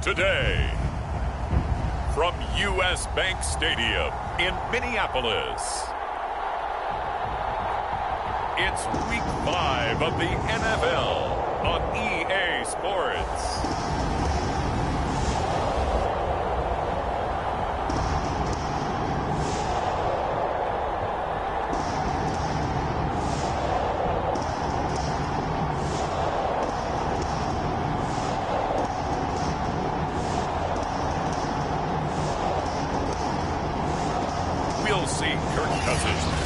Today, from U.S. Bank Stadium in Minneapolis, it's Week 5 of the NFL on EA Sports. We'll see Kirk Cousins.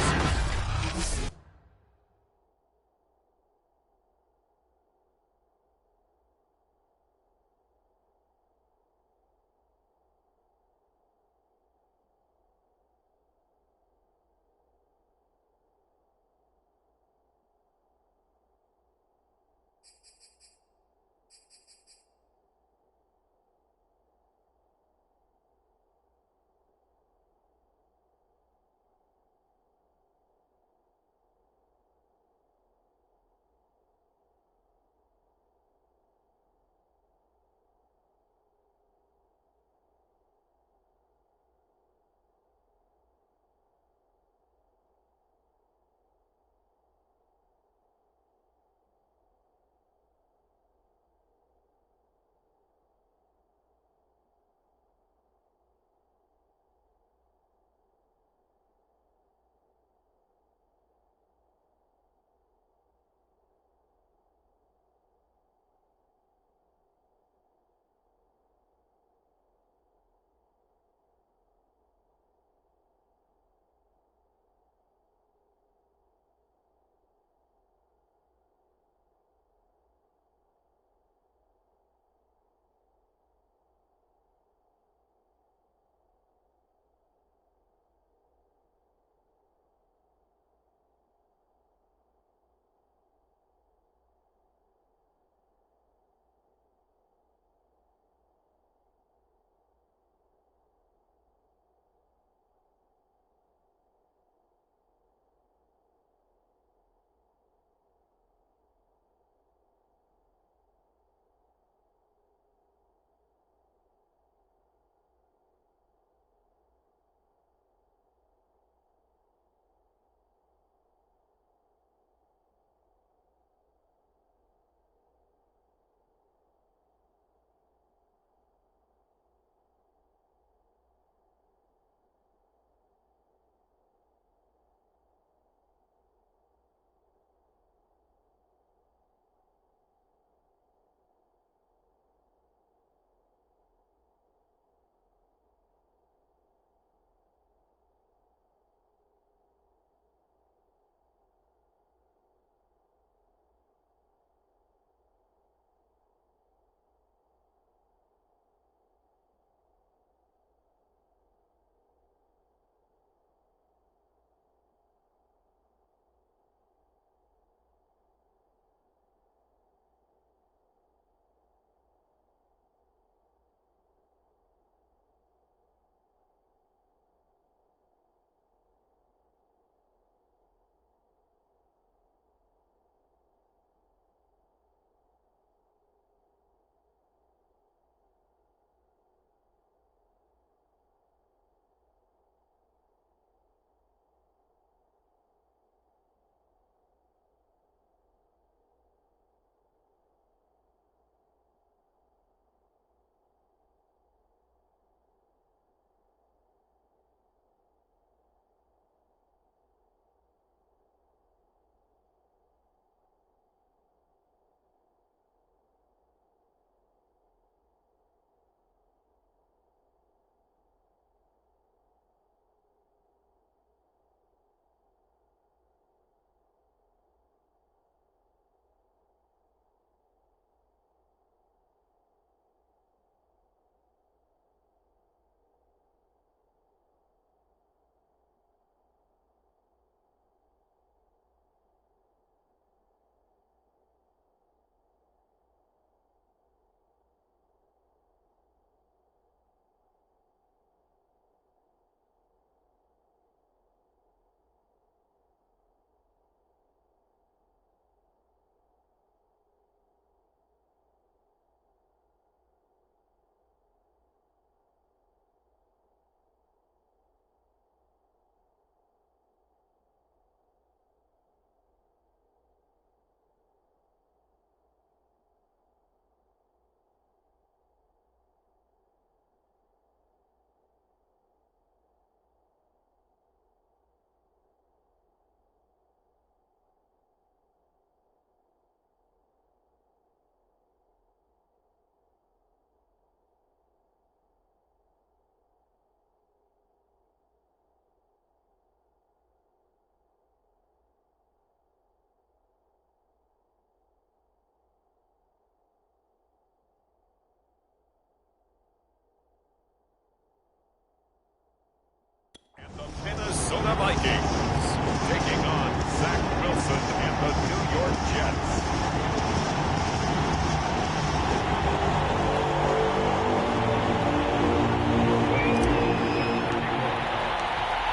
Vikings taking on Zach Wilson and the New York Jets.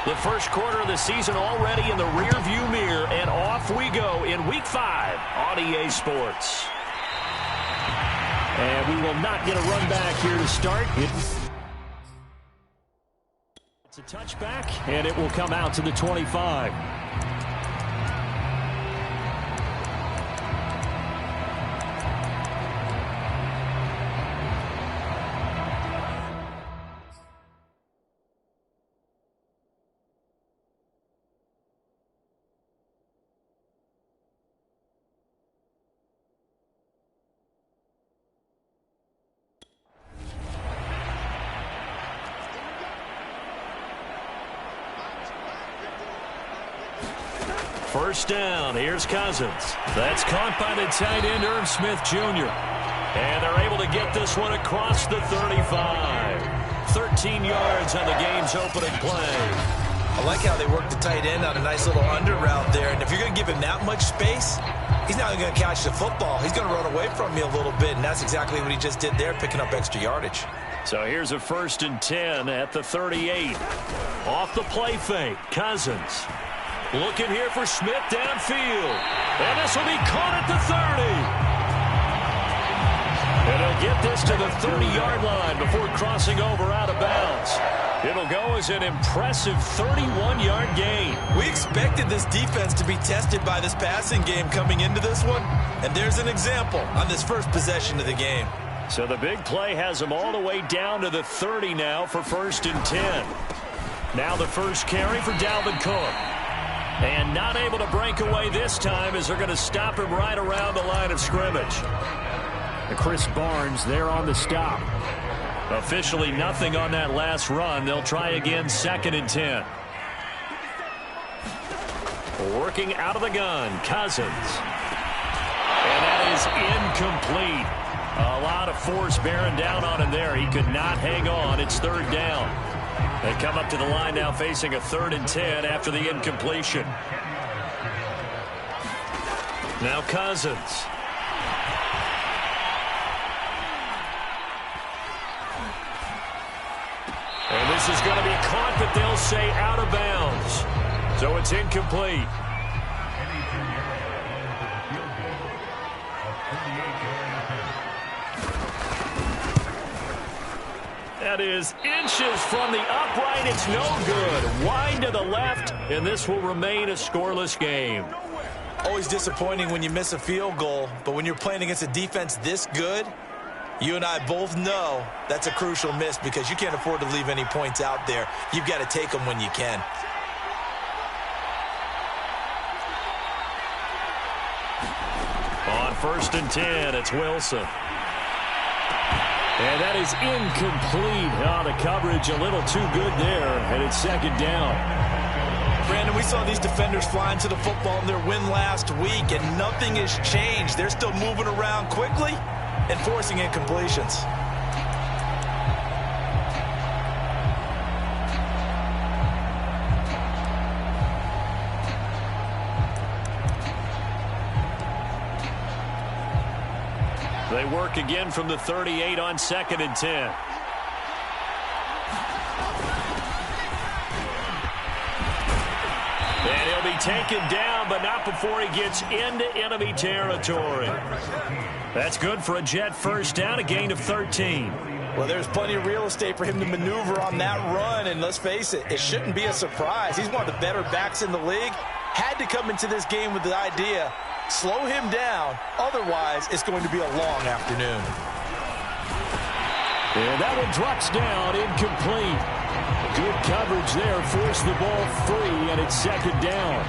The first quarter of the season already in the rearview mirror, and off we go in Week 5 on EA Sports. And we will not get a run back here to start. It's a touchback, and it will come out to the 25. First down, here's Cousins. That's caught by the tight end, Irv Smith Jr. And they're able to get this one across the 35. 13 yards on the game's opening play. I like how they work the tight end on a nice little under route there. And if you're going to give him that much space, he's not going to catch the football. He's going to run away from you a little bit, and that's exactly what he just did there, picking up extra yardage. So here's a 1st and 10 at the 38. Off the play fake, Cousins. Looking here for Smith downfield. And this will be caught at the 30. And he'll get this to the 30-yard line before crossing over out of bounds. It'll go as an impressive 31-yard gain. We expected this defense to be tested by this passing game coming into this one. And there's an example on this first possession of the game. So the big play has them all the way down to the 30 now for 1st and 10. Now the first carry for Dalvin Cook. And not able to break away this time as they're going to stop him right around the line of scrimmage. And Chris Barnes there on the stop. Officially nothing on that last run. They'll try again 2nd and 10. Working out of the gun, Cousins. And that is incomplete. A lot of force bearing down on him there. He could not hang on. It's 3rd down. They come up to the line now facing a 3rd and 10 after the incompletion. Now Cousins. And this is going to be caught, but they'll say out of bounds. So it's incomplete. That is inches from the upright. It's no good. Wide to the left, and this will remain a scoreless game. Always disappointing when you miss a field goal, but when you're playing against a defense this good, you and I both know that's a crucial miss because you can't afford to leave any points out there. You've got to take them when you can. On 1st and 10, it's Wilson. And that is incomplete. Oh, the coverage a little too good there, and it's 2nd down. Brandon, we saw these defenders flying to the football in their win last week, and nothing has changed. They're still moving around quickly and forcing incompletions. They work again from the 38 on 2nd and 10. And he'll be taken down, but not before he gets into enemy territory. That's good for a Jet 1st down, a gain of 13. Well, there's plenty of real estate for him to maneuver on that run, and let's face it, it shouldn't be a surprise. He's one of the better backs in the league. Had to come into this game with the idea, slow him down, otherwise it's going to be a long afternoon. And that one drops down, incomplete. Good coverage there, forced the ball free, and it's 2nd down.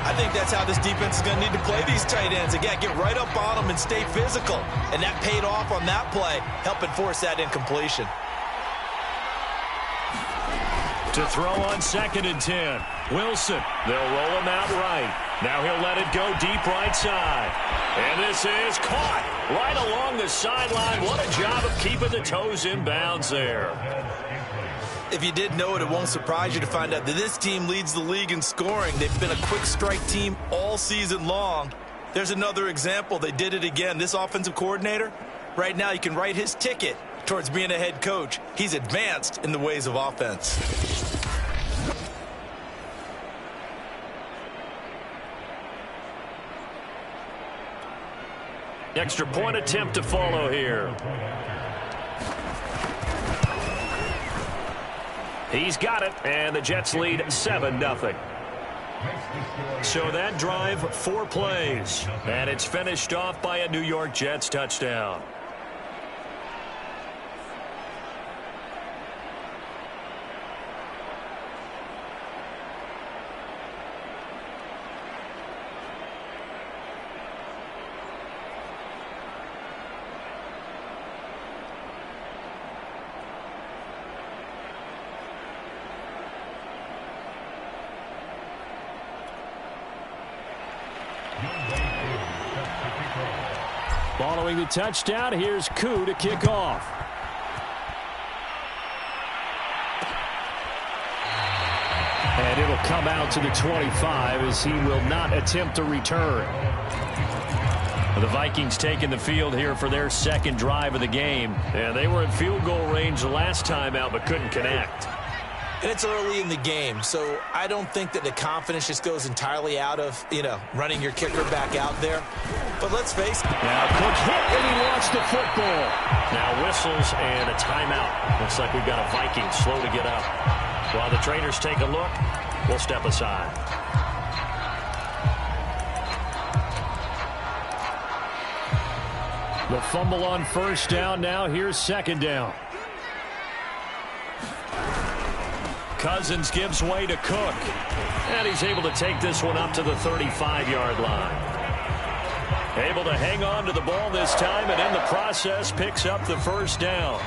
I think that's how this defense is going to need to play these tight ends. They got to get right up on them and stay physical. And that paid off on that play, helping force that incompletion. To throw on 2nd and 10. Wilson, they'll roll him out right. Now he'll let it go deep right side. And this is caught right along the sideline. What a job of keeping the toes in bounds there. if you did know it, it won't surprise you to find out that this team leads the league in scoring. They've been a quick strike team all season long. There's another example. They did it again. This offensive coordinator, right now you can write his ticket towards being a head coach. He's advanced in the ways of offense. Extra point attempt to follow here. He's got it, and the Jets lead 7-0. So that drive, 4 plays, and it's finished off by a New York Jets touchdown. Following the touchdown, here's Koo to kick off. And it'll come out to the 25 as he will not attempt to return. The Vikings taking the field here for their second drive of the game. And they were in field goal range the last time out but couldn't connect. And it's early in the game, so I don't think that the confidence just goes entirely out of, running your kicker back out there. But let's face it. Now Cook hit and he lost the football. Now whistles and a timeout. Looks like we've got a Viking slow to get up. While the traders take a look, we'll step aside. The fumble on first down. Now here's second down. Cousins gives way to Cook. And he's able to take this one up to the 35-yard line. Able to hang on to the ball this time, and in the process picks up the first down.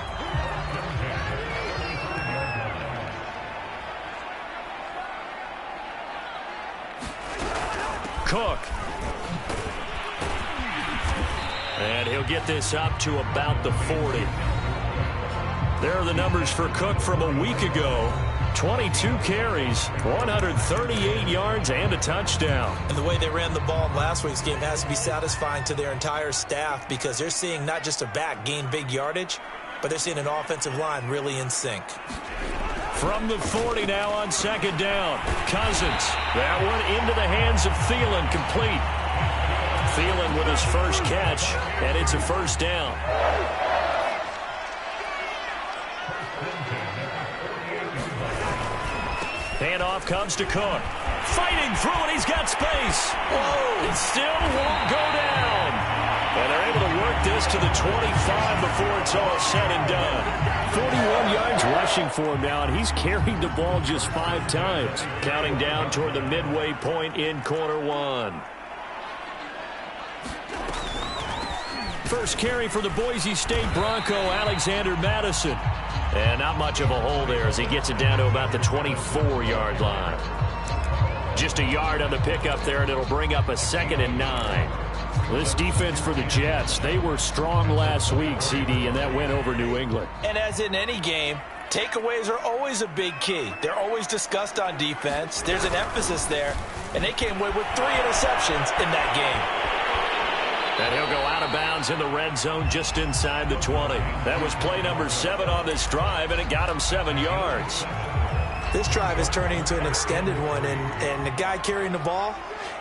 Cook. And he'll get this up to about the 40. There are the numbers for Cook from a week ago. 22 carries, 138 yards, and a touchdown. And the way they ran the ball in last week's game has to be satisfying to their entire staff because they're seeing not just a back gain big yardage, but they're seeing an offensive line really in sync. From the 40 now on second down. Cousins. That one into the hands of Thielen, complete. Thielen with his first catch, and it's a first down. Handoff comes to Cook. Fighting through it, he's got space. Whoa, it still won't go down. And they're able to work this to the 25 before it's all said and done. 41 yards rushing for him now, and he's carried the ball just 5 times. Counting down toward the midway point in quarter one. First carry for the Boise State Bronco, Alexander Madison. And not much of a hole there as he gets it down to about the 24-yard line. Just a yard on the pickup there, and it'll bring up a 2nd and 9. This defense for the Jets, they were strong last week, CD, and that went over New England. And as in any game, takeaways are always a big key. They're always discussed on defense. There's an emphasis there, and they came away with 3 interceptions in that game. And he'll go out of bounds in the red zone just inside the 20. That was play number 7 on this drive, and it got him 7 yards. This drive is turning into an extended one, and the guy carrying the ball,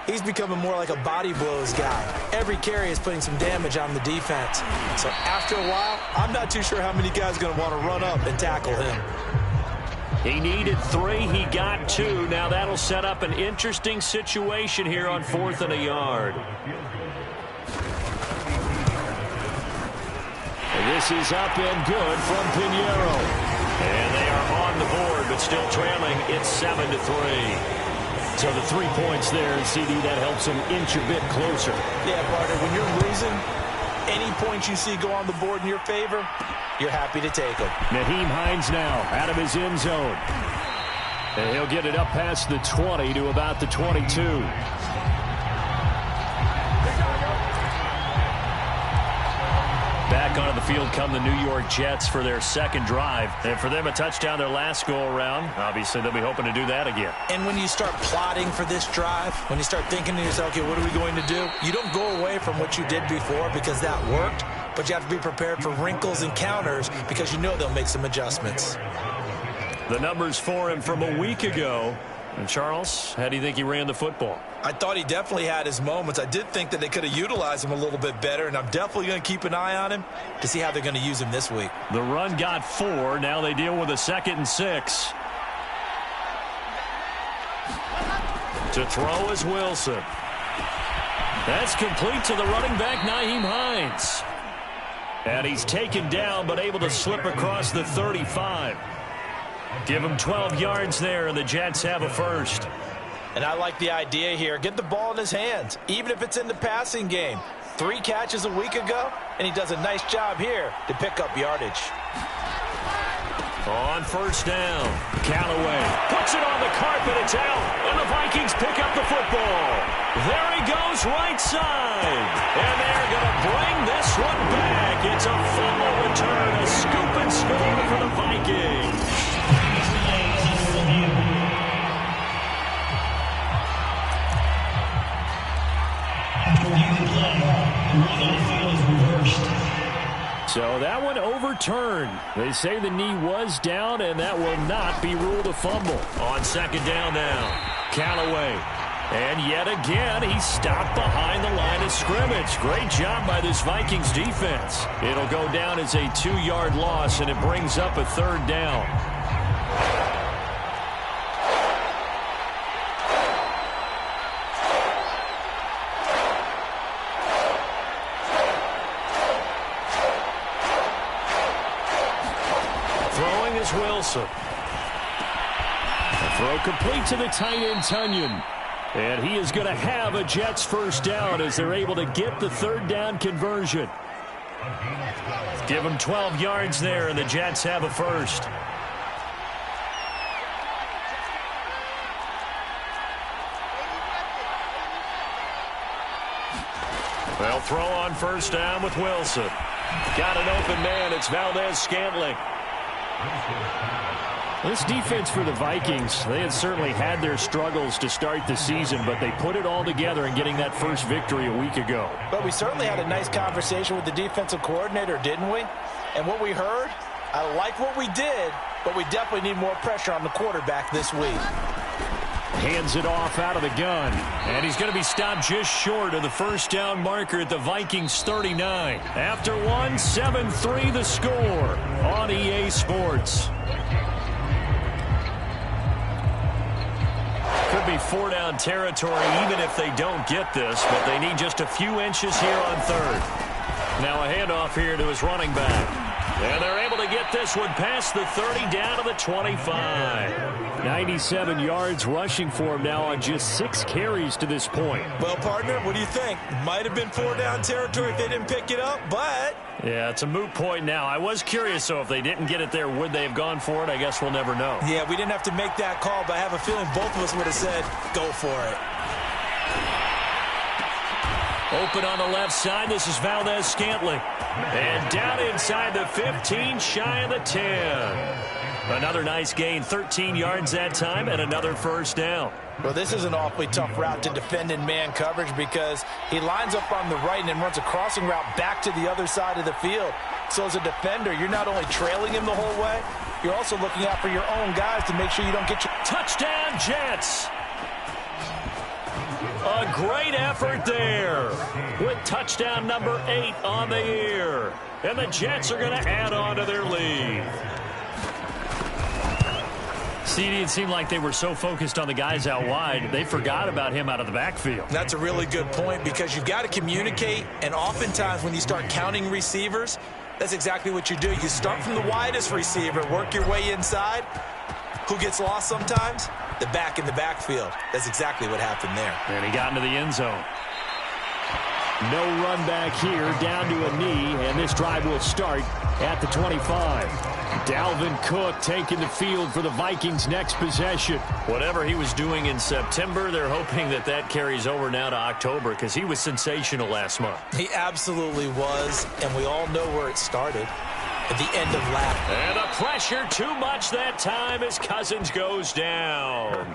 he's becoming more like a body blows guy. Every carry is putting some damage on the defense. So after a while, I'm not too sure how many guys are going to want to run up and tackle him. He needed 3. He got 2. Now that'll set up an interesting situation here on 4th and a yard. This is up and good from Pinheiro. And they are on the board, but still trailing. It's 7-3. So the 3 points there, and CD, that helps them inch a bit closer. Yeah, partner, when you're losing, any points you see go on the board in your favor, you're happy to take them. Nyheim Hines now out of his end zone. And he'll get it up past the 20 to about the 22. Back onto the field come the New York Jets for their second drive. And for them, a touchdown their last go-around. Obviously, they'll be hoping to do that again. And when you start plotting for this drive, when you start thinking to yourself, okay, what are we going to do? You don't go away from what you did before because that worked, but you have to be prepared for wrinkles and counters because you know they'll make some adjustments. The numbers for him from a week ago. And Charles, how do you think he ran the football? I thought he definitely had his moments. I did think that they could have utilized him a little bit better, and I'm definitely going to keep an eye on him to see how they're going to use him this week. The run got 4. Now they deal with a 2nd and 6. To throw is Wilson. That's complete to the running back, Nyheim Hines. And he's taken down, but able to slip across the 35. Give him 12 yards there, and the Jets have a first. And I like the idea here. Get the ball in his hands, even if it's in the passing game. 3 catches a week ago, and he does a nice job here to pick up yardage. On first down, Callaway puts it on the carpet. It's out, and the Vikings pick up the football. There he goes, right side. And they're going to bring this one back. It's a fumble return, a scoop and score for the Vikings. So that one overturned. They say the knee was down, and that will not be ruled a fumble. On second down now, Callaway. And yet again, he stopped behind the line of scrimmage. Great job by this Vikings defense. It'll go down as a 2-yard loss, and it brings up a 3rd down. Wilson. A throw complete to the tight end, Tunyon. And he is going to have a Jets first down as they're able to get the 3rd down conversion. Give him 12 yards there, and the Jets have a first. They'll throw on first down with Wilson. Got an open man. It's Valdez-Scantling. This defense for the Vikings, they had certainly had their struggles to start the season, but they put it all together in getting that first victory a week ago. But we certainly had a nice conversation with the defensive coordinator, didn't we? And what we heard, I like what we did, but we definitely need more pressure on the quarterback this week. Hands it off out of the gun. And he's going to be stopped just short of the first down marker at the Vikings 39. After one, 7-3 the score on EA Sports. Could be 4-down territory even if they don't get this, but they need just a few inches here on 3rd. Now a handoff here to his running back. And they're able to get this one past the 30 down to the 25. 97 yards rushing for him now on just 6 carries to this point. Well, partner, what do you think? Might have been 4-down territory if they didn't pick it up, but... Yeah, it's a moot point now. I was curious, so if they didn't get it there, would they have gone for it? I guess we'll never know. Yeah, we didn't have to make that call, but I have a feeling both of us would have said, go for it. Open on the left side. This is Valdez-Scantling. And down inside the 15, shy of the 10. Another nice gain, 13 yards that time, and another first down. Well, this is an awfully tough route to defend in man coverage because he lines up on the right and then runs a crossing route back to the other side of the field. So as a defender, you're not only trailing him the whole way, you're also looking out for your own guys to make sure you don't get your... Touchdown, Jets! A great effort there with touchdown number 8 on the year. And the Jets are going to add on to their lead. CD, it seemed like they were so focused on the guys out wide, they forgot about him out of the backfield. That's a really good point because you've got to communicate, and oftentimes when you start counting receivers, that's exactly what you do. You start from the widest receiver, work your way inside. Who gets lost sometimes? The back in the backfield. That's exactly what happened there. And he got into the end zone. No run back here, down to a knee, and this drive will start at the 25. Dalvin Cook taking the field for the Vikings' next possession. Whatever he was doing in September, they're hoping that that carries over now to October because he was sensational last month. He absolutely was, and we all know where it started. At the end of last. And the pressure too much that time as Cousins goes down.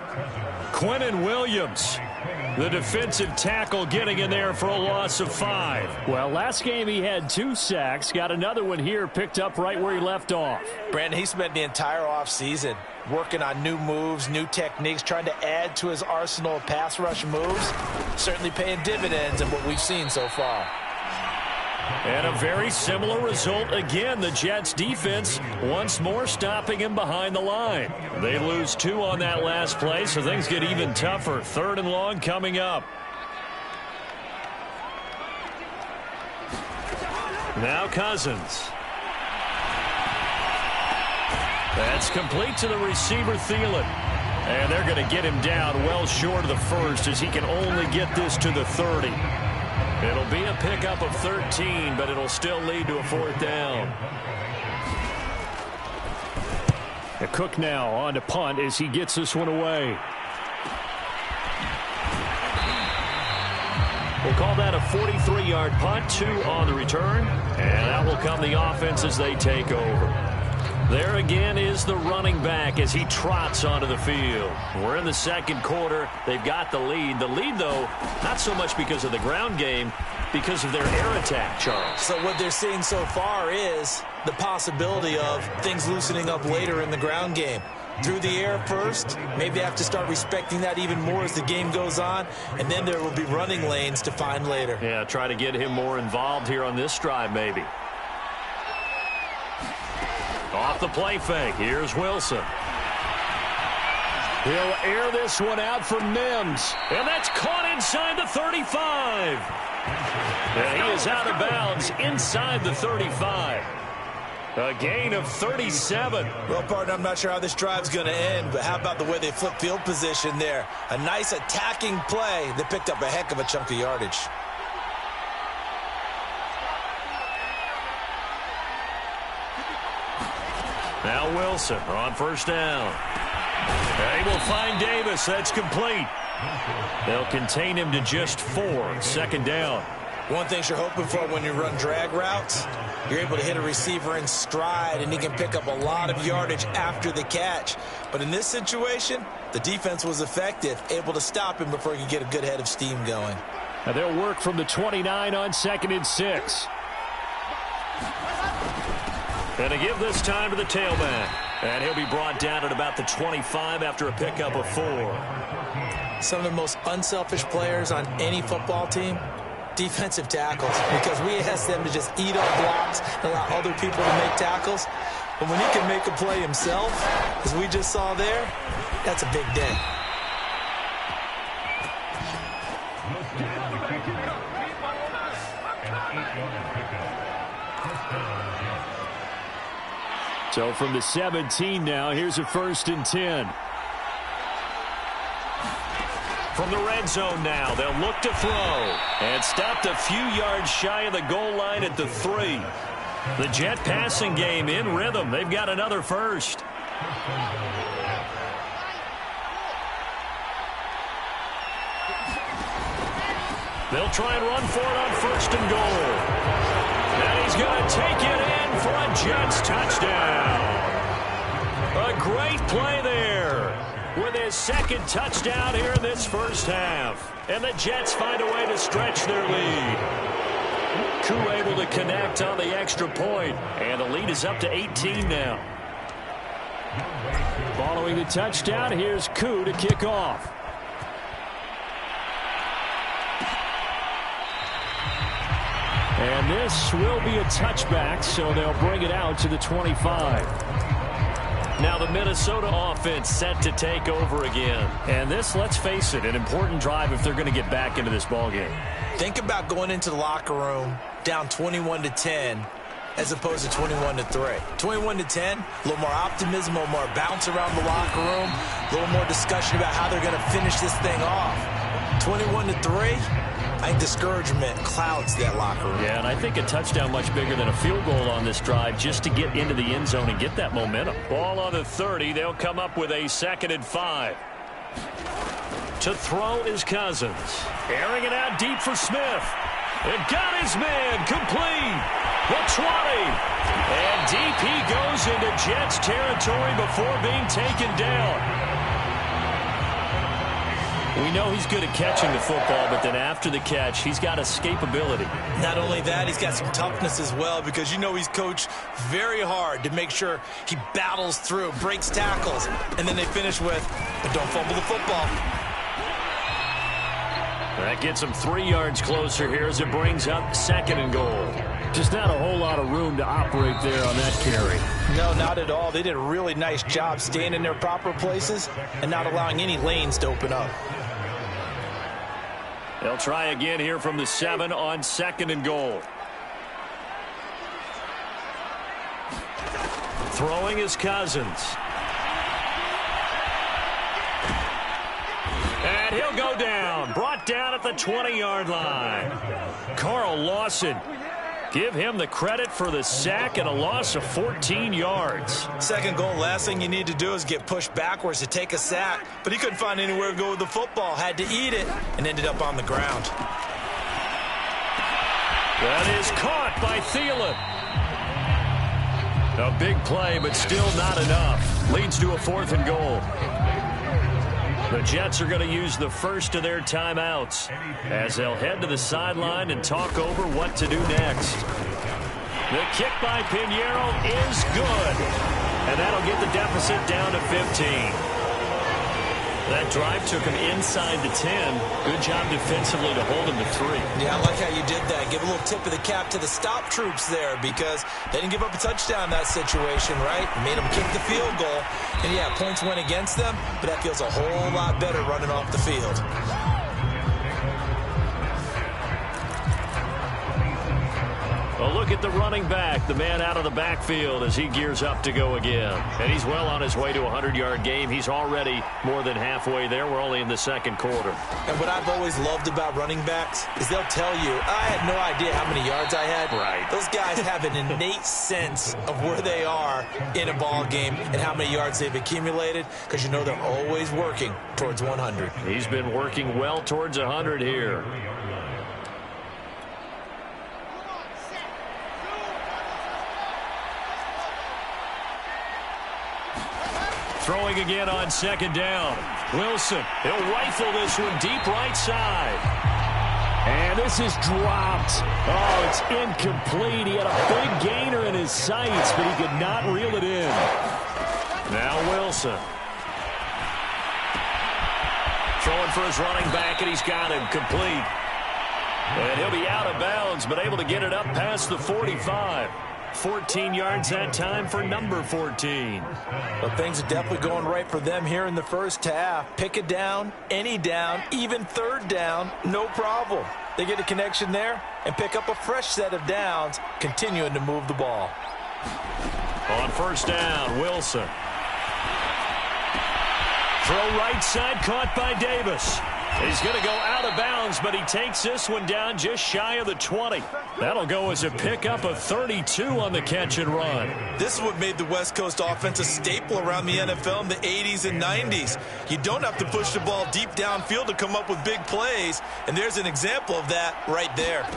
Quinnen Williams, the defensive tackle, getting in there for a loss of 5. Well, last game he had 2 sacks. Got another one here, picked up right where he left off. Brandon, he spent the entire offseason working on new moves, new techniques, trying to add to his arsenal of pass rush moves. Certainly paying dividends in what we've seen so far. And a very similar result again. The Jets defense once more stopping him behind the line. They lose 2 on that last play, so things get even tougher. 3rd and long coming up. Now Cousins. That's complete to the receiver, Thielen. And they're going to get him down well short of the first as he can only get this to the 30. It'll be a pickup of 13, but it'll still lead to a 4th down. And Cook now on to punt as he gets this one away. We'll call that a 43-yard punt, 2 on the return. And that will come the offense as they take over. There again is the running back as he trots onto the field. We're in the second quarter. They've got the lead. The lead, though, not so much because of the ground game, because of their air attack, Charles. So what they're seeing so far is the possibility of things loosening up later in the ground game. Through the air first, maybe they have to start respecting that even more as the game goes on, and then there will be running lanes to find later. Yeah, try to get him more involved here on this drive, maybe. Off the play fake, here's Wilson. He'll air this one out for Mims. And that's caught inside the 35. And he is out of bounds inside the 35. A gain of 37. Well, partner, I'm not sure how this drive's going to end, but how about the way they flip field position there? A nice attacking play that picked up a heck of a chunk of yardage. Now Wilson on 1st down. They will find Davis. That's complete. They'll contain him to just 4. 2nd down. One thing you're hoping for when you run drag routes, you're able to hit a receiver in stride, and he can pick up a lot of yardage after the catch. But in this situation, the defense was effective, able to stop him before he could get a good head of steam going. Now they'll work from the 29 on 2nd and 6. And to give this time to the tailback. And he'll be brought down at about the 25 after a pickup of 4. Some of the most unselfish players on any football team, defensive tackles, because we ask them to just eat up blocks and allow other people to make tackles. But when he can make a play himself, as we just saw there, that's a big day. So from the 17 now, here's a 1st and 10. From the red zone now, they'll look to throw. And stopped a few yards shy of the goal line at the 3. The Jet passing game in rhythm. They've got another 1st. They'll try and run for it on 1st and goal. And he's going to take it in for a Jets touchdown. A great play there with his 2nd touchdown here in this 1st half. And the Jets find a way to stretch their lead. Koo able to connect on the extra point. And the lead is up to 18 now. Following the touchdown, here's Koo to kick off. And this will be a touchback, so they'll bring it out to the 25. Now the Minnesota offense set to take over again. And this, let's face it, an important drive if they're going to get back into this ballgame. Think about going into the locker room down 21-10 as opposed to 21-3. 21-10, a little more optimism, a little more bounce around the locker room, a little more discussion about how they're going to finish this thing off. 21-3, I think discouragement clouds that locker room. Yeah, and I think a touchdown much bigger than a field goal on this drive just to get into the end zone and get that momentum. Ball on the 30. They'll come up with a 2nd and 5. To throw is Cousins. Airing it out deep for Smith. It got his man complete. The 20. And deep he goes into Jets territory before being taken down. We know he's good at catching the football, but then after the catch, he's got escapability. Not only that, he's got some toughness as well, because you know he's coached very hard to make sure he battles through, breaks tackles, and then they finish with, but don't fumble the football. That gets him 3 yards closer here as it brings up 2nd and goal. Just not a whole lot of room to operate there on that carry. No, not at all. They did a really nice job staying in their proper places and not allowing any lanes to open up. They'll try again here from the 7 on 2nd and goal. Throwing is Cousins. And he'll go down. Brought down at the 20-yard line. Carl Lawson. Give him the credit for the sack and a loss of 14 yards. 2nd goal, last thing you need to do is get pushed backwards to take a sack. But he couldn't find anywhere to go with the football. Had to eat it and ended up on the ground. That is caught by Thielen. A big play, but still not enough. Leads to a 4th and goal. The Jets are going to use the first of their timeouts as they'll head to the sideline and talk over what to do next. The kick by Pinheiro is good, and that'll get the deficit down to 15. That drive took him inside the 10. Good job defensively to hold him to 3. Yeah, I like how you did that. Give a little tip of the cap to the stop troops there, because they didn't give up a touchdown in that situation, right? Made them kick the field goal. And, yeah, points went against them, but that feels a whole lot better running off the field. A look at the running back, the man out of the backfield as he gears up to go again. And he's well on his way to a 100-yard game. He's already more than halfway there. We're only in the 2nd quarter. And what I've always loved about running backs is they'll tell you, I had no idea how many yards I had. Right. Those guys have an innate sense of where they are in a ball game and how many yards they've accumulated, because you know they're always working towards 100. He's been working well towards 100 here. Throwing again on 2nd down. Wilson, he'll rifle this one deep right side. And this is dropped. Oh, it's incomplete. He had a big gainer in his sights, but he could not reel it in. Now Wilson. Throwing for his running back, and he's got him complete. And he'll be out of bounds, but able to get it up past the 45. 14 yards that time for number 14. Well, things are definitely going right for them here in the first half. Pick a down, any down, even 3rd down, no problem. They get a connection there and pick up a fresh set of downs, continuing to move the ball. On 1st down, Wilson. Throw right side, caught by Davis. He's going to go out of bounds, but he takes this one down just shy of the 20. That'll go as a pickup of 32 on the catch and run. This is what made the West Coast offense a staple around the NFL in the 80s and 90s. You don't have to push the ball deep downfield to come up with big plays, and there's an example of that right there.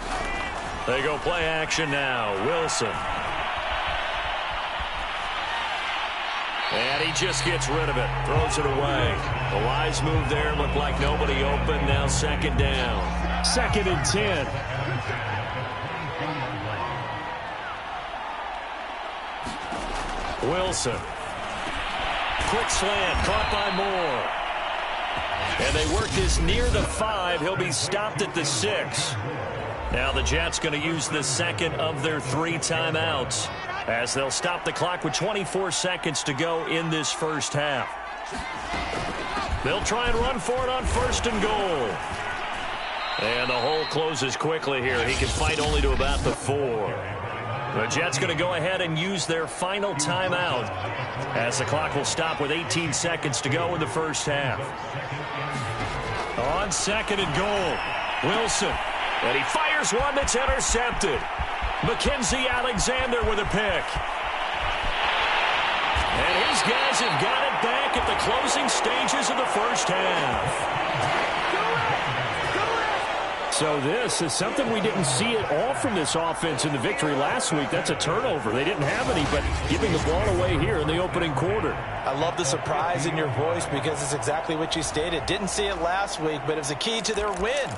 They go play action now. Wilson. And he just gets rid of it. Throws it away. A wise move there. Looked like nobody open. Now 2nd down. 2nd and 10. Wilson. Quick slant. Caught by Moore. And they work this near the 5. He'll be stopped at the 6. Now the Jets going to use the 2nd of their 3 timeouts, as they'll stop the clock with 24 seconds to go in this first half. They'll try and run for it on 1st and goal. And the hole closes quickly here. He can fight only to about the 4. The Jets going to go ahead and use their final timeout, as the clock will stop with 18 seconds to go in the first half. On 2nd and goal, Wilson. And he fires one that's intercepted. Mackenzie Alexander with a pick. And his guys have got it back at the closing stages of the first half. So this is something we didn't see at all from this offense in the victory last week. That's a turnover. They didn't have any, but giving the ball away here in the opening quarter. I love the surprise in your voice because it's exactly what you stated. Didn't see it last week, but it was a key to their win.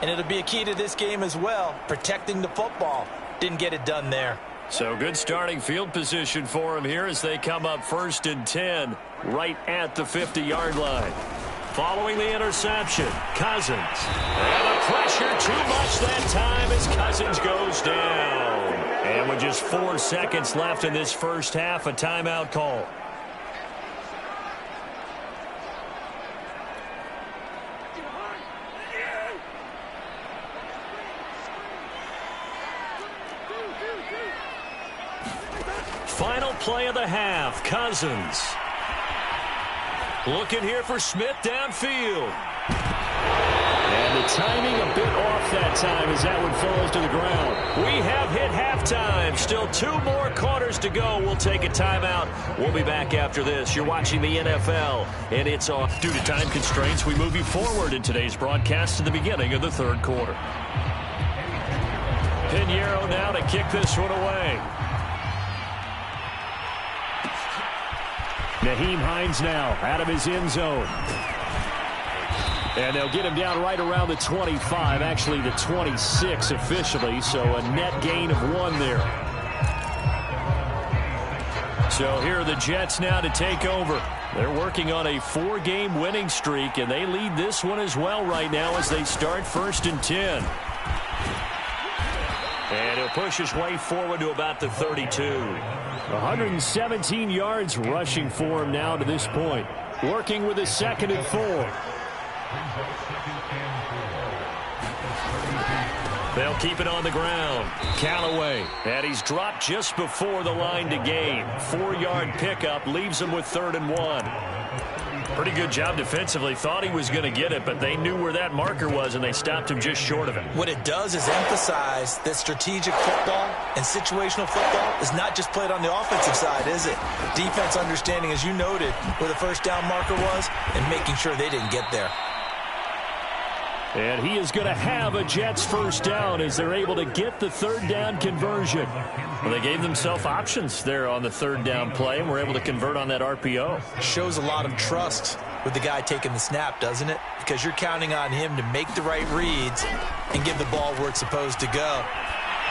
And it'll be a key to this game as well, protecting the football. Didn't get it done there. So good starting field position for them here as they come up 1st and 10 right at the 50-yard line. Following the interception, Cousins. And the pressure too much that time as Cousins goes down. And with just 4 seconds left in this first half, a timeout call. Final play of the half, Cousins. Looking here for Smith downfield. And the timing a bit off that time as that one falls to the ground. We have hit halftime. Still 2 more quarters to go. We'll take a timeout. We'll be back after this. You're watching the NFL, and it's off. Due to time constraints, we move you forward in today's broadcast to the beginning of the 3rd quarter. Pinheiro now to kick this one away. Nyheim Hines now out of his end zone. And they'll get him down right around the 25, actually the 26 officially, so a net gain of 1 there. So here are the Jets now to take over. They're working on a 4-game winning streak, and they lead this one as well right now as they start 1st and 10. And he'll push his way forward to about the 32. 117 yards rushing for him now to this point. Working with a 2nd and 4. They'll keep it on the ground. Callaway. And he's dropped just before the line to gain. 4-yard pickup leaves him with 3rd and 1. Pretty good job defensively. Thought he was going to get it, but they knew where that marker was, and they stopped him just short of it. What it does is emphasize that strategic football and situational football is not just played on the offensive side, is it? Defense understanding, as you noted, where the first down marker was and making sure they didn't get there. And he is going to have a Jets first down as they're able to get the 3rd down conversion. Well, they gave themselves options there on the 3rd down play and were able to convert on that RPO. Shows a lot of trust with the guy taking the snap, doesn't it? Because you're counting on him to make the right reads and give the ball where it's supposed to go.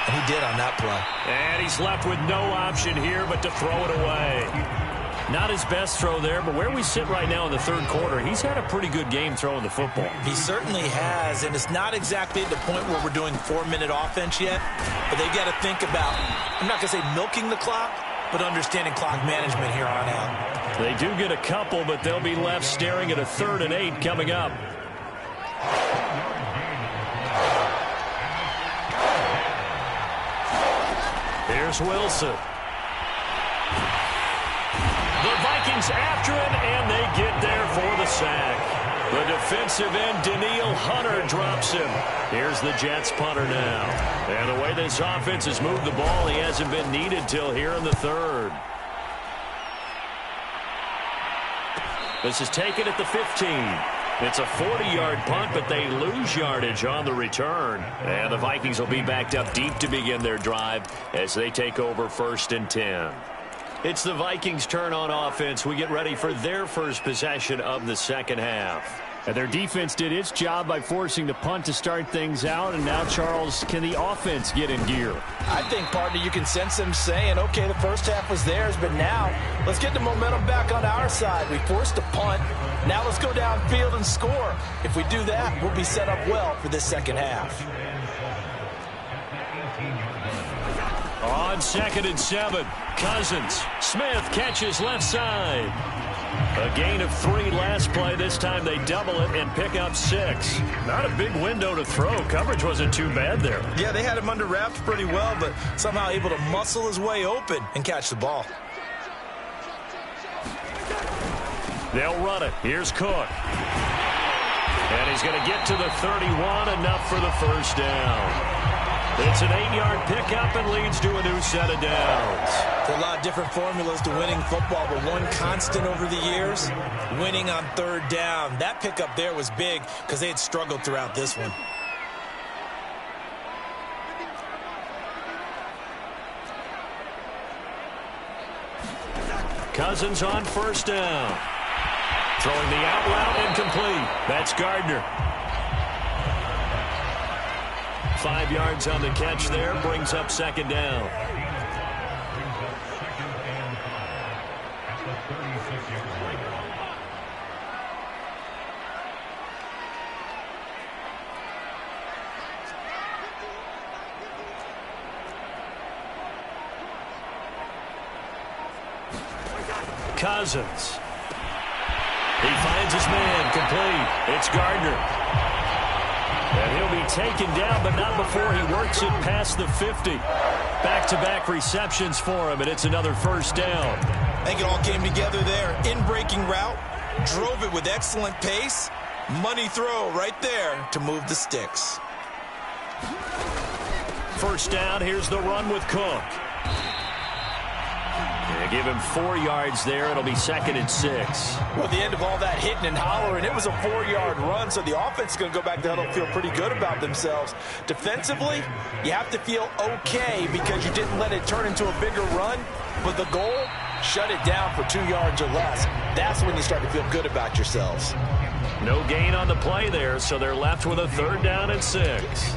And he did on that play. And he's left with no option here but to throw it away. Not his best throw there, but where we sit right now in the 3rd quarter, he's had a pretty good game throwing the football. He certainly has, and it's not exactly at the point where we're doing 4-minute offense yet, but they got to think about, I'm not going to say milking the clock, but understanding clock management here on out. They do get a couple, but they'll be left staring at a 3rd and 8 coming up. Here's Wilson. The Vikings after him, and they get there for the sack. The defensive end, Danielle Hunter, drops him. Here's the Jets punter now. And the way this offense has moved the ball, he hasn't been needed till here in the 3rd. This is taken at the 15. It's a 40-yard punt, but they lose yardage on the return. And the Vikings will be backed up deep to begin their drive as they take over 1st and 10. It's the Vikings' turn on offense. We get ready for their first possession of the 2nd half. And their defense did its job by forcing the punt to start things out. And now, Charles, can the offense get in gear? I think, partner, you can sense them saying, okay, the first half was theirs, but now let's get the momentum back on our side. We forced a punt. Now let's go downfield and score. If we do that, we'll be set up well for this 2nd half. On 2nd and 7, Cousins. Smith catches left side. A gain of 3 last play. This time they double it and pick up 6. Not a big window to throw. Coverage wasn't too bad there. Yeah, they had him under wraps pretty well, but somehow able to muscle his way open and catch the ball. They'll run it. Here's Cook. And he's going to get to the 31, enough for the first down. It's an 8-yard pickup and leads to a new set of downs. There are a lot of different formulas to winning football, but one constant over the years, winning on third down. That pickup there was big because they had struggled throughout this one. Cousins on first down. Throwing the out route incomplete. That's Gardner. 5 yards on the catch there, brings up second down. Cousins. He finds his man, complete. It's Gardner. And he'll be taken down, but not before he works it past the 50. Back-to-back receptions for him, and it's another first down. I think it all came together there. In-breaking route, drove it with excellent pace. Money throw right there to move the sticks. First down, here's the run with Cook. They give him 4 yards there. It'll be 2nd and 6. Well, at the end of all that hitting and hollering, it was a 4-yard run, so the offense is going to go back to huddle, feel pretty good about themselves. Defensively, you have to feel okay because you didn't let it turn into a bigger run, but the goal, shut it down for 2 yards or less. That's when you start to feel good about yourselves. No gain on the play there, so they're left with a 3rd down and 6.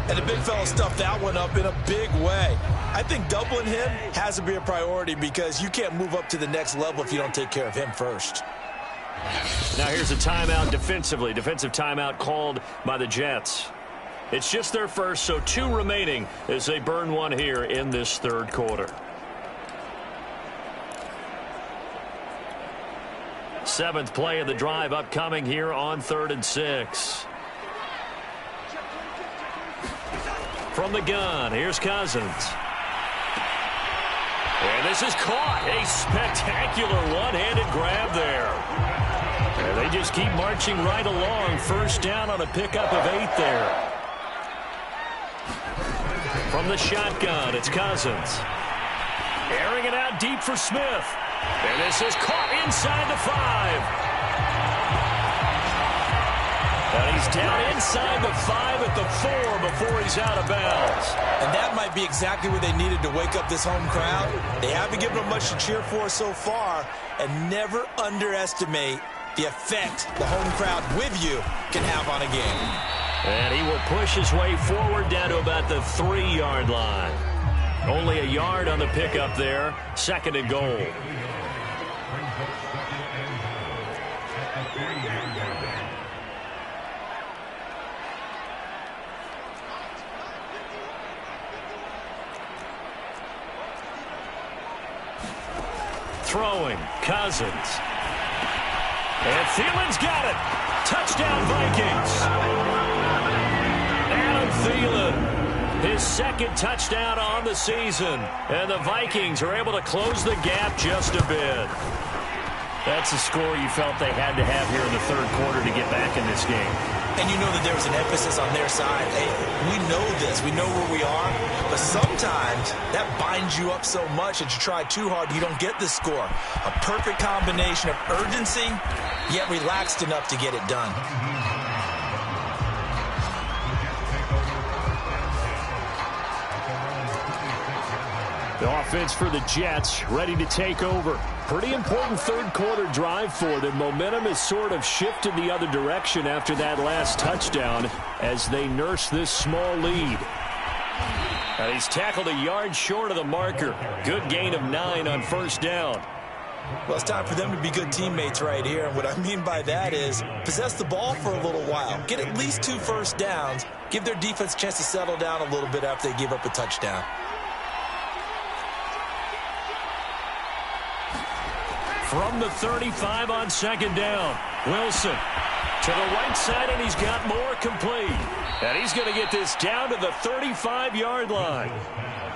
And the big fella stuffed that one up in a big way. I think doubling him has to be a priority because you can't move up to the next level if you don't take care of him first. Now here's a timeout defensively. Defensive timeout called by the Jets. It's just their first, so 2 remaining as they burn one here in this 3rd quarter. 7th play of the drive upcoming here on 3rd and 6. From the gun, here's Cousins. And this is caught. A spectacular one-handed grab there. And they just keep marching right along. First down on a pickup of 8 there. From the shotgun, it's Cousins. Airing it out deep for Smith. And this is caught inside the 5. And he's down inside the 5 at the 4 before he's out of bounds. And that might be exactly what they needed to wake up this home crowd. They haven't given them much to cheer for so far, and never underestimate the effect the home crowd with you can have on a game. And he will push his way forward down to about the 3-yard line. Only a yard on the pickup there. 2nd and goal. Throwing, Cousins. And Thielen's got it. Touchdown, Vikings. Adam Thielen, his 2nd touchdown on the season. And the Vikings are able to close the gap just a bit. That's a score you felt they had to have here in the 3rd quarter to get back in this game. And you know that there was an emphasis on their side. Hey, we know this. We know where we are. But sometimes that binds you up so much that you try too hard, you don't get the score. A perfect combination of urgency, yet relaxed enough to get it done. The offense for the Jets ready to take over. Pretty important 3rd quarter drive for them. Momentum has sort of shifted the other direction after that last touchdown as they nurse this small lead. And he's tackled a yard short of the marker. Good gain of 9 on first down. Well, it's time for them to be good teammates right here. And what I mean by that is possess the ball for a little while. Get at least 2 first downs. Give their defense a chance to settle down a little bit after they give up a touchdown. From the 35 on 2nd down, Wilson to the right side, and he's got more complete. And he's going to get this down to the 35-yard line.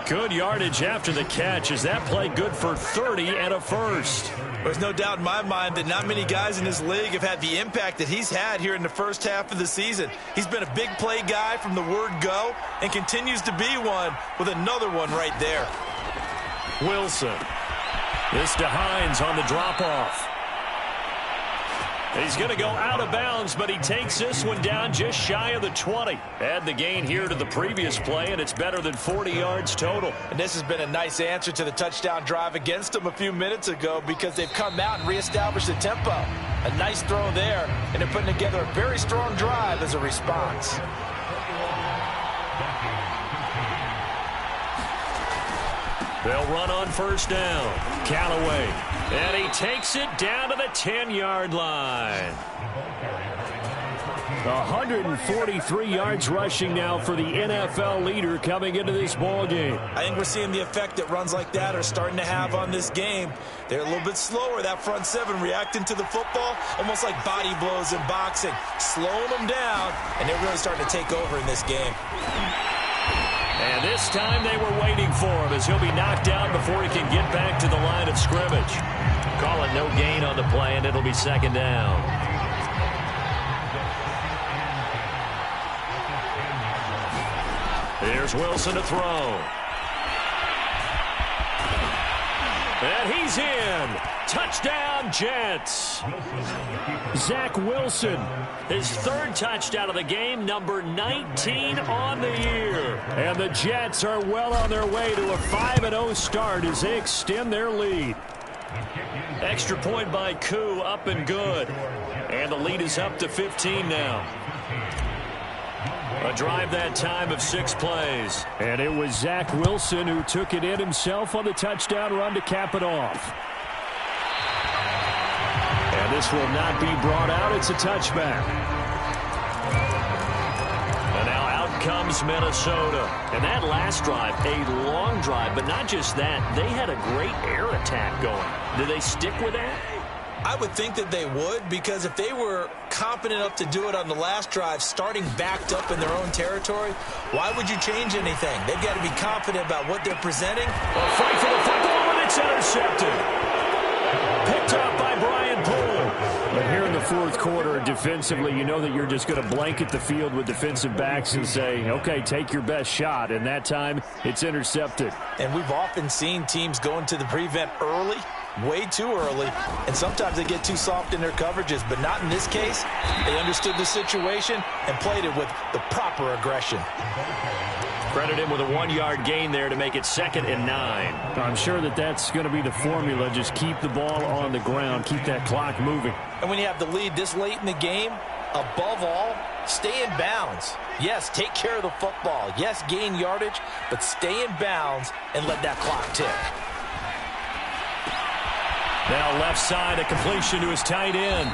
Good yardage after the catch. Is that play good for 30 and a first? There's no doubt in my mind that not many guys in this league have had the impact that he's had here in the first half of the season. He's been a big play guy from the word go and continues to be one with another one right there. Wilson. This to Hines on the drop-off. He's going to go out of bounds, but he takes this one down just shy of the 20. Add the gain here to the previous play, and it's better than 40 yards total. And this has been a nice answer to the touchdown drive against them a few minutes ago because they've come out and reestablished the tempo. A nice throw there, and they're putting together a very strong drive as a response. They'll run on first down. Callaway. And he takes it down to the 10-yard line. 143 yards rushing now for the NFL leader coming into this ball game. I think we're seeing the effect that runs like that are starting to have on this game. They're a little bit slower, that front seven, reacting to the football, almost like body blows in boxing, slowing them down, and they're really starting to take over in this game. And this time they were waiting for him as he'll be knocked down before he can get back to the line of scrimmage. Call it no gain on the play, and it'll be second down. Here's Wilson to throw. And he's in. Touchdown, Jets. Zach Wilson, his third touchdown of the game, number 19 on the year. And the Jets are well on their way to a 5-0 start as they extend their lead. Extra point by Koo, up and good. And the lead is up to 15 now. A drive that time of 6 plays. And it was Zach Wilson who took it in himself on the touchdown run to cap it off. And this will not be brought out. It's a touchback. And now out comes Minnesota. And that last drive, a long drive, but not just that. They had a great air attack going. Do they stick with that? I would think that they would, because if they were confident enough to do it on the last drive, starting backed up in their own territory, why would you change anything? They've got to be confident about what they're presenting. A fight for the football, and it's intercepted. Picked up by Brian Poole. But here in the fourth quarter, defensively, you know that you're just going to blanket the field with defensive backs and say, okay, take your best shot. And that time, it's intercepted. And we've often seen teams go into the prevent early, way too early, and sometimes they get too soft in their coverages, but not in this case. They understood the situation and played it with the proper aggression. Credit him with a 1-yard gain there to make it 2nd and 9. I'm sure that that's going to be the formula. Just keep the ball on the ground, keep that clock moving. And when you have the lead this late in the game, above all, stay in bounds. Yes, take care of the football. Yes, gain yardage, but stay in bounds and let that clock tick. Now left side, a completion to his tight end.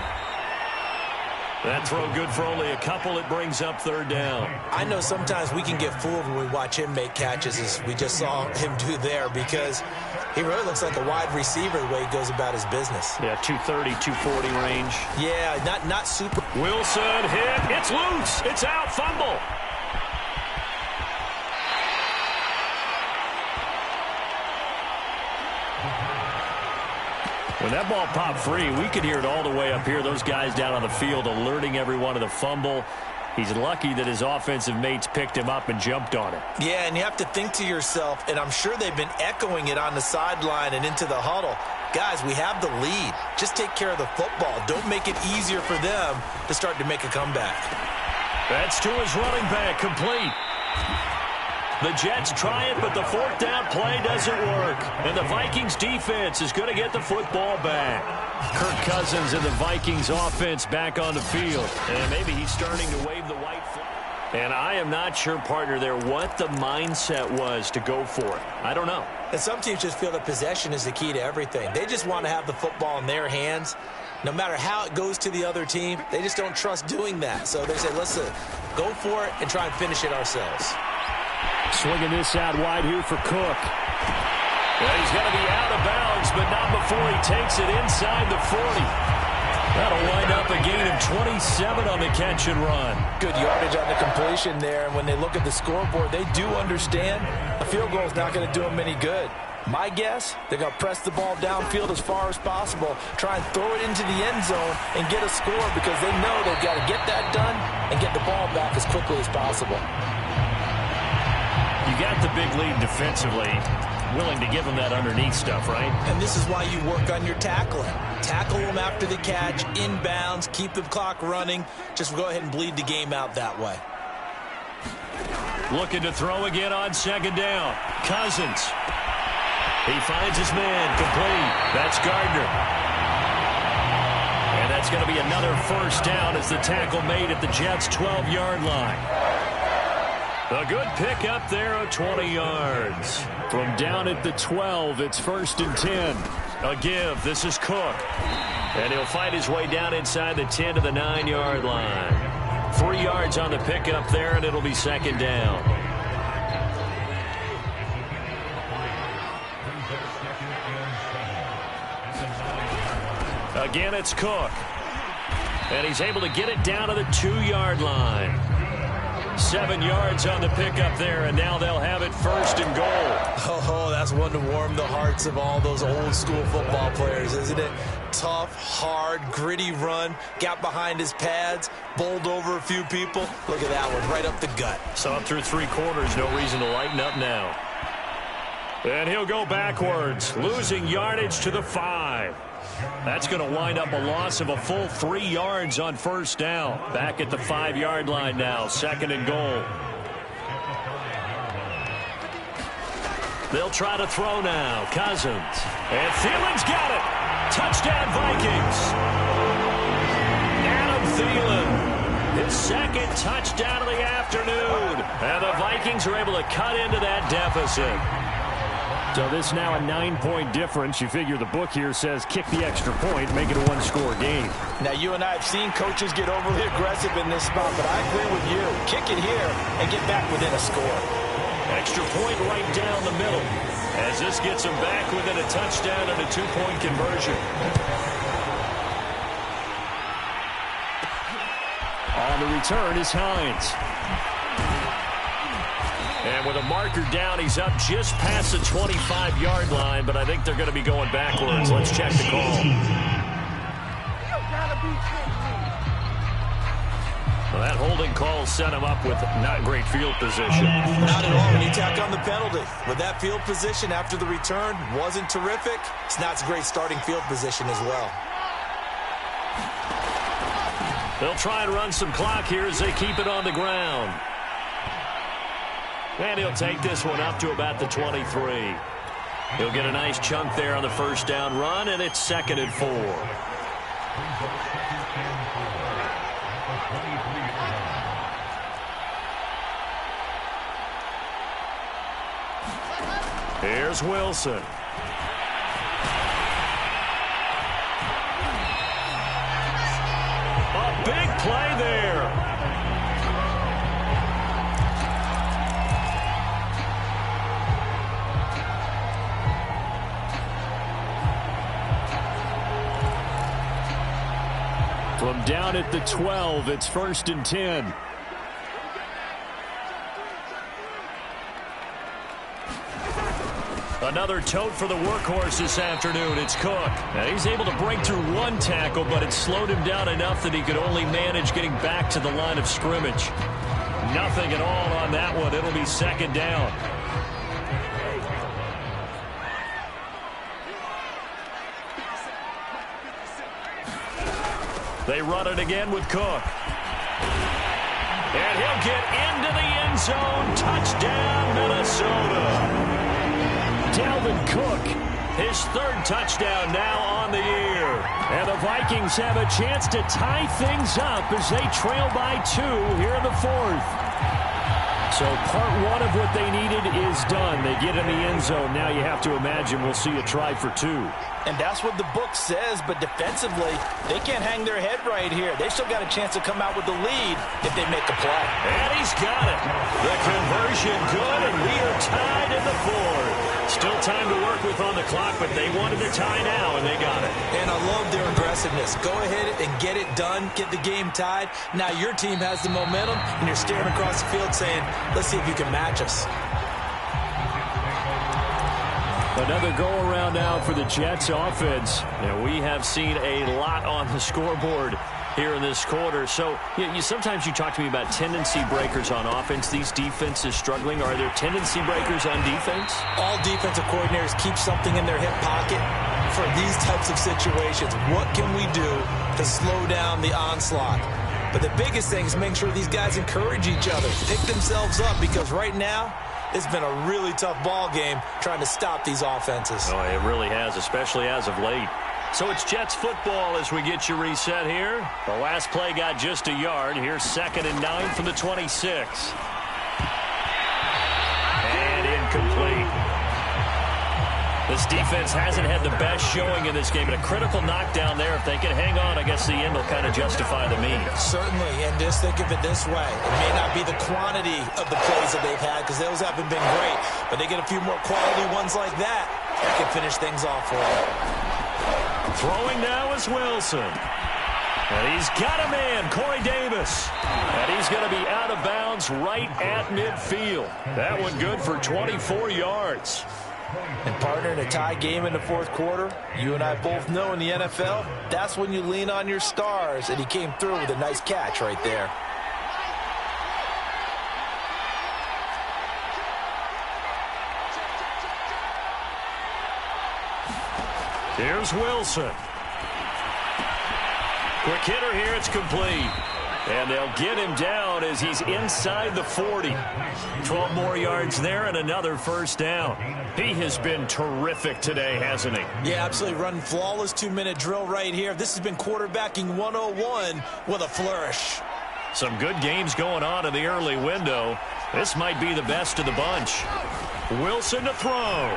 That throw good for only a couple. It brings up 3rd down. I know sometimes we can get fooled when we watch him make catches, as we just saw him do there, because he really looks like a wide receiver the way he goes about his business. Yeah, 230, 240 range. Yeah, not super. Wilson hit. It's loose. It's out. Fumble. When that ball popped free, we could hear it all the way up here. Those guys down on the field alerting everyone of the fumble. He's lucky that his offensive mates picked him up and jumped on it. Yeah, and you have to think to yourself, and I'm sure they've been echoing it on the sideline and into the huddle. Guys, we have the lead. Just take care of the football. Don't make it easier for them to start to make a comeback. That's to his running back, complete. The Jets try it, but the 4th down play doesn't work. And the Vikings defense is going to get the football back. Kirk Cousins and the Vikings offense back on the field. And maybe he's starting to wave the white flag. And I am not sure, partner, there what the mindset was to go for it. I don't know. And some teams just feel that possession is the key to everything. They just want to have the football in their hands. No matter how it goes to the other team, they just don't trust doing that. So they say, let's go for it and try and finish it ourselves. Swinging this out wide here for Cook. Well, he's going to be out of bounds, but not before he takes it inside the 40. That'll wind up a gain of 27 on the catch and run. Good yardage on the completion there, and when they look at the scoreboard, they do understand a field goal is not going to do them any good. My guess, they're going to press the ball downfield as far as possible, try and throw it into the end zone and get a score because they know they've got to get that done and get the ball back as quickly as possible. You got the big lead defensively, willing to give them that underneath stuff, right? And this is why you work on your tackling. Tackle them after the catch, inbounds, keep the clock running. Just go ahead and bleed the game out that way. Looking to throw again on second down. Cousins. He finds his man, complete. That's Gardner. And that's going to be another first down as the tackle made at the Jets' 12-yard line. A good pick up there of 20 yards. From down at the 12, it's 1st and 10. A give. This is Cook. And he'll fight his way down inside the 10 to the 9-yard line. 3 yards on the pickup there, and it'll be second down. Again, it's Cook. And he's able to get it down to the 2-yard line. 7 yards on the pickup there, and now they'll have it 1st and goal. Oh, that's one to warm the hearts of all those old-school football players, isn't it? Tough, hard, gritty run, got behind his pads, bowled over a few people. Look at that one, right up the gut. So up through 3 quarters, no reason to lighten up now. And he'll go backwards, losing yardage to the 5. That's going to wind up a loss of a full 3 yards on first down. Back at the 5-yard line now, 2nd and goal. They'll try to throw now. Cousins. And Thielen's got it. Touchdown, Vikings. Adam Thielen. His 2nd touchdown of the afternoon. And the Vikings are able to cut into that deficit. So this now a 9-point difference. You figure the book here says kick the extra point, make it a 1-score game. Now, you and I have seen coaches get overly aggressive in this spot, but I agree with you. Kick it here and get back within a score. Extra point right down the middle as this gets them back within a touchdown and a 2-point conversion. On the return is Hines. And with a marker down, he's up just past the 25-yard line, but I think they're going to be going backwards. Let's check the call. Well, that holding call set him up with not great field position. Not at all when you tack on the penalty. With that field position after the return wasn't terrific. It's not a great starting field position as well. They'll try and run some clock here as they keep it on the ground. And he'll take this one up to about the 23. He'll get a nice chunk there on the first down run, and it's 2nd and 4. Here's Wilson. A big play there. From down at the 12, it's 1st and 10. Another tote for the workhorse this afternoon. It's Cook. Now he's able to break through 1 tackle, but it slowed him down enough that he could only manage getting back to the line of scrimmage. Nothing at all on that one. It'll be 2nd down. They run it again with Cook. And he'll get into the end zone. Touchdown, Minnesota. Dalvin Cook, his 3rd touchdown now on the year. And the Vikings have a chance to tie things up as they trail by 2 here in the 4th. So part 1 of what they needed is done. They get in the end zone. Now you have to imagine we'll see a try for 2. And that's what the book says, but defensively, they can't hang their head right here. They still got a chance to come out with the lead if they make a play. And he's got it. The conversion good, and we are tied in the 4th. Still time to work with on the the clock, but they wanted the tie now, and they got it. And I love their aggressiveness. Go ahead and get it done, get the game tied. Now your team has the momentum, and you're staring across the field saying, let's see if you can match us. Another go-around now for the Jets offense. Now, we have seen a lot on the scoreboard here in this quarter. So, sometimes you talk to me about tendency breakers on offense. These defenses struggling. Are there tendency breakers on defense? All defensive coordinators keep something in their hip pocket for these types of situations. What can we do to slow down the onslaught? But the biggest thing is making sure these guys encourage each other, pick themselves up, because right now, it's been a really tough ball game trying to stop these offenses. Oh, it really has, especially as of late. So it's Jets football as we get you reset here. The last play got just a yard. Here's 2nd and 9 from the 26. And incomplete. This defense hasn't had the best showing in this game, but a critical knockdown there. If they can hang on, I guess the end will kind of justify the means. Certainly, and just think of it this way. It may not be the quantity of the plays that they've had, because those haven't been great, but they get a few more quality ones like that can finish things off for them. Throwing now is Wilson. And he's got a man, Corey Davis. And he's going to be out of bounds right at midfield. That one good for 24 yards. And partner, in a tie game in the fourth quarter, you and I both know in the NFL, that's when you lean on your stars, and he came through with a nice catch right there. Here's Wilson. Quick hitter here, it's complete. And they'll get him down as he's inside the 40. 12 more yards there and another first down. He has been terrific today, hasn't he? Yeah, absolutely. Running flawless 2-minute drill right here. This has been quarterbacking 101 with a flourish. Some good games going on in the early window. This might be the best of the bunch. Wilson to throw.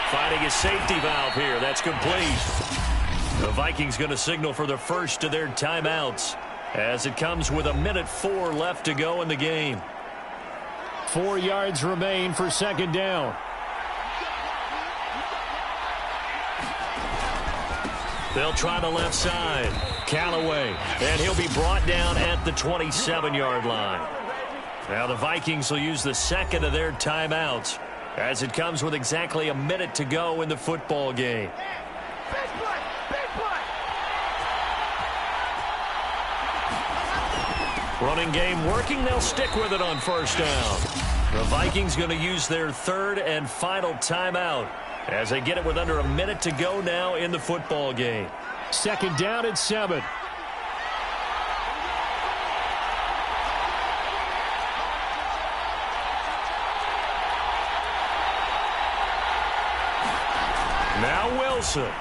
Finding his safety valve here. That's complete. The Vikings going to signal for the first of their timeouts as it comes with 1:04 left to go in the game. 4 yards remain for 2nd down. They'll try the left side. Callaway. And he'll be brought down at the 27-yard line. Now the Vikings will use the second of their timeouts as it comes with exactly 1 minute to go in the football game. Running game working. They'll stick with it on first down. The Vikings going to use their 3rd and final timeout as they get it with under 1 minute to go now in the football game. 2nd down and 7. Now Wilson.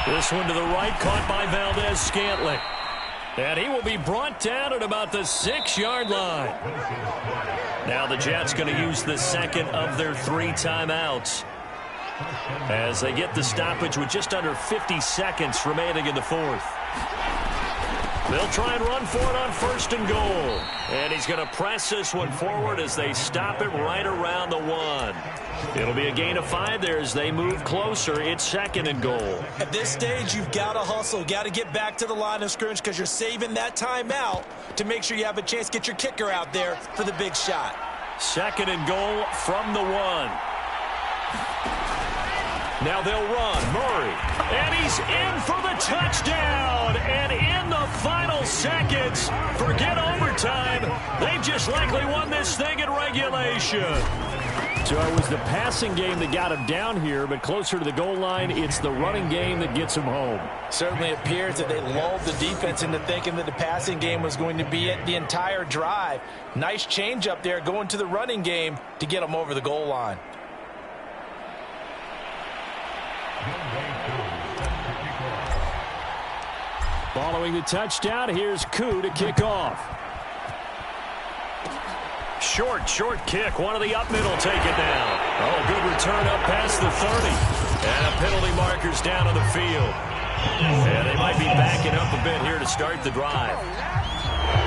This one to the right, caught by Valdez-Scantling. And he will be brought down at about the 6-yard line. Now the Jets going to use the second of their 3 timeouts as they get the stoppage with just under 50 seconds remaining in the fourth. They'll try and run for it on 1st and goal. And he's going to press this one forward as they stop it right around the 1. It'll be a gain of 5 there as they move closer. It's 2nd and goal. At this stage, you've got to hustle. Got to get back to the line of scrimmage because you're saving that timeout to make sure you have a chance to get your kicker out there for the big shot. 2nd and goal from the 1. Now they'll run. Murray. And he's in for the touchdown. And in the final seconds, forget overtime. They've just likely won this thing in regulation. So it was the passing game that got him down here, but closer to the goal line, it's the running game that gets him home. Certainly appears that they lulled the defense into thinking that the passing game was going to be it the entire drive. Nice change up there going to the running game to get them over the goal line. Following the touchdown, here's Koo to kick off. Short kick. One of the up middle take it down. Oh, good return up past the 30. And a penalty marker's down on the field. And they might be backing up a bit here to start the drive.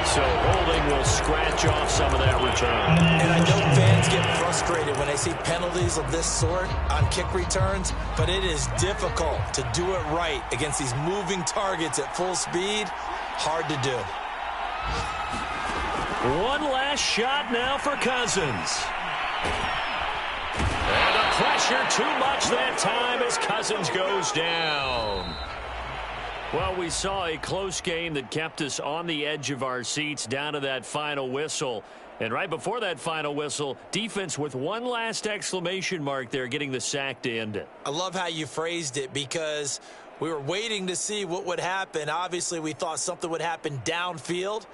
So holding will scratch off some of that return. And I know fans get frustrated when they see penalties of this sort on kick returns, but it is difficult to do it right against these moving targets at full speed. Hard to do. One last shot now for Cousins. And the pressure too much that time as Cousins goes down. Well, we saw a close game that kept us on the edge of our seats down to that final whistle. And right before that final whistle, defense with one last exclamation mark there, getting the sack to end it. I love how you phrased it, because we were waiting to see what would happen. Obviously, we thought something would happen downfield.